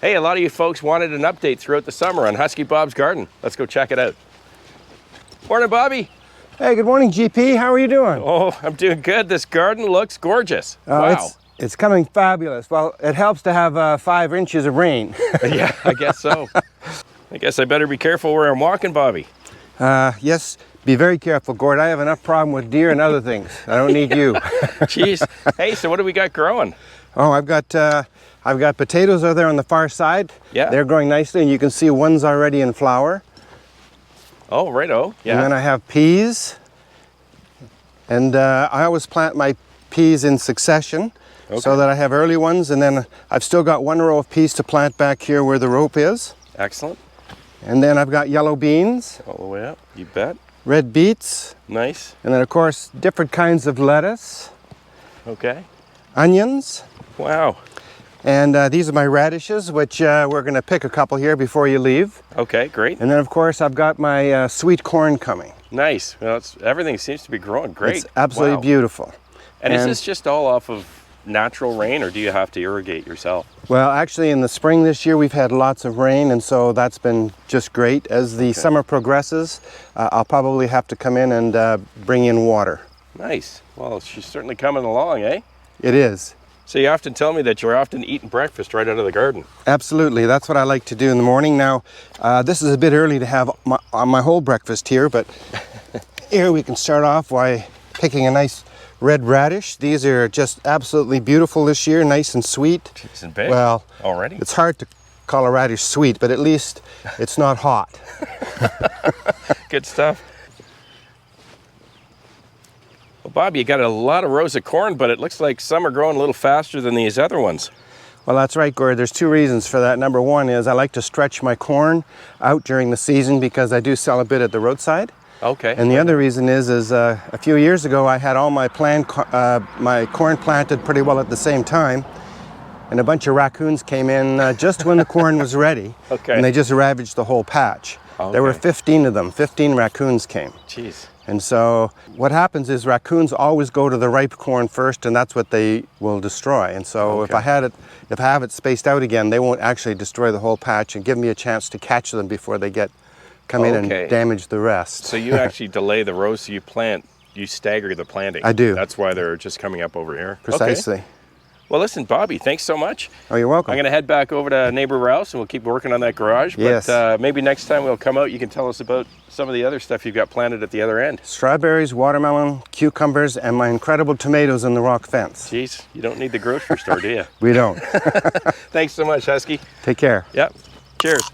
Hey, a lot of you folks wanted an update throughout the summer on Husky Bob's garden. Let's go check it out. Morning, Bobby. Hey, good morning, GP. How are you doing? Oh, I'm doing good. This garden looks gorgeous. Wow. It's coming fabulous. Well, it helps to have 5 inches of rain. Yeah, I guess so. I guess I better be careful where I'm walking, Bobby. Yes, be very careful, Gord. I have enough problem with deer and other things. I don't need you. Jeez. Hey, so what do we got growing? Oh, I've got potatoes over there on the far side. Yeah. They're growing nicely, and you can see one's already in flower. Oh, righto. Yeah. And then I have peas. And I always plant my peas in succession. Okay. So that I have early ones, and then I've still got 1 row of peas to plant back here where the rope is. Excellent. And then I've got yellow beans. All the way up. You bet. Red beets. Nice. And then of course different kinds of lettuce. Okay. Onions. Wow. And these are my radishes, which we're going to pick a couple here before you leave. Okay, great. And then of course I've got my sweet corn coming. Nice. Well, everything seems to be growing great. It's absolutely wow. beautiful. And is this just all off of natural rain, or do you have to irrigate yourself? Well, actually in the spring this year we've had lots of rain, and so that's been just great. As the summer progresses, I'll probably have to come in and bring in water. Nice. Well, she's certainly coming along, eh? It is. So you often tell me that you're often eating breakfast right out of the garden. Absolutely. That's what I like to do in the morning. Now, this is a bit early to have my whole breakfast here, but here we can start off by picking a nice red radish. These are just absolutely beautiful this year, nice and sweet. Decent big. Well, already. It's hard to call a radish sweet, but at least it's not hot. Good stuff. Well, Bob, you got a lot of rows of corn, but it looks like some are growing a little faster than these other ones. Well, that's right, Gord. There's 2 reasons for that. Number 1 is I like to stretch my corn out during the season because I do sell a bit at the roadside. Okay. And the other reason is a few years ago I had all my corn planted pretty well at the same time, and a bunch of raccoons came in just when the corn was ready. Okay. And they just ravaged the whole patch. Okay. There were 15 of them. 15 raccoons came. Jeez. And so what happens is raccoons always go to the ripe corn first, and that's what they will destroy. And so if I have it spaced out again, they won't actually destroy the whole patch and give me a chance to catch them before they come in and damage the rest. So you actually delay the rows, so you stagger the planting. I do. That's why they're just coming up over here. Precisely. Okay. Well, listen, Bobby, thanks so much. Oh, you're welcome. I'm going to head back over to neighbor Rouse, and we'll keep working on that garage. Yes. But maybe next time we'll come out, you can tell us about some of the other stuff you've got planted at the other end. Strawberries, watermelon, cucumbers, and my incredible tomatoes in the rock fence. Jeez, you don't need the grocery store, do you? We don't. Thanks so much, Husky. Take care. Yep. Cheers.